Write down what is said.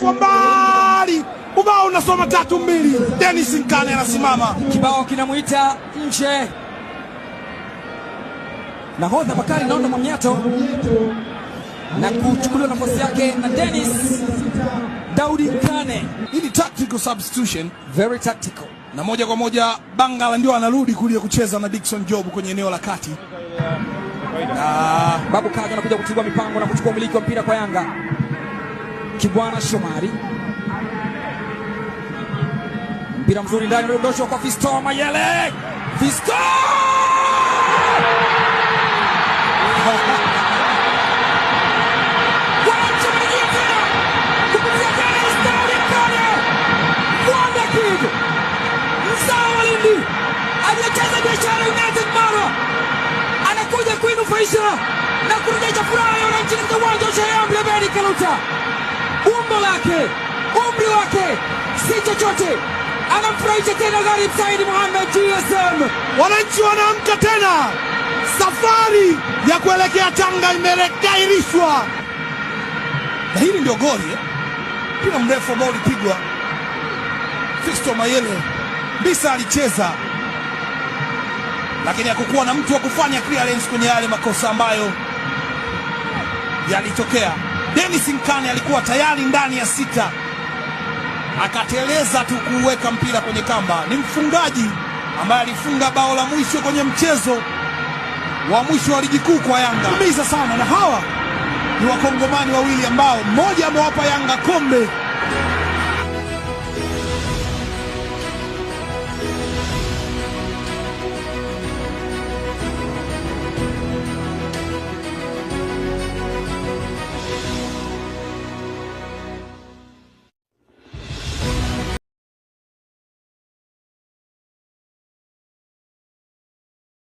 Kwa mbali ubao unasoma 3-2. Dennis Nkane anasimama, kibao kinamuita nje. Nahodha Bakari Nondo Mwamnyato na kuchukuliwa nafasi yake na Dennis Daudi Nkane. Hii ni tactical substitution, very tactical. Na moja kwa moja Bangala ndio anarudi kulia kucheza na Dickson Job kwenye eneo la kati. Babu Kaja anakuja kutibua mipango na kuchukua umiliki wa mpira kwa Yanga. Kibwana Shomari, mpira mzuri ndani, unadondoshwa kwa Fisto Mayele. Fisto aliyecheza Biashara United mara anakuja kuinufaisha na kurejesha furaha ya wananchi katika uwanja wa Sheikh Amri Abeid Kaluta. Umbo lake, umri wake si chochote, anamfurahisha tena Gharib Said Mohamed GSM. Wananchi wanaamka tena, safari ya kuelekea Tanga imegairishwa, na hili ndio goli. Mpira mrefu ambao ulipigwa, Fisto Mayele Mbisa alicheza, lakini hakukuwa na mtu wa kufanya clearance kwenye yale makosa ambayo yalitokea. Dennis Nkane alikuwa tayari ndani ya 6, akateleza tu kuweka mpira kwenye kamba. Ni mfungaji ambaye alifunga bao la mwisho kwenye mchezo wa mwisho wa ligi kuu kwa Yanga. Umiza sana, na hawa ni wakongomani wawili ambao mmoja amewapa Yanga kombe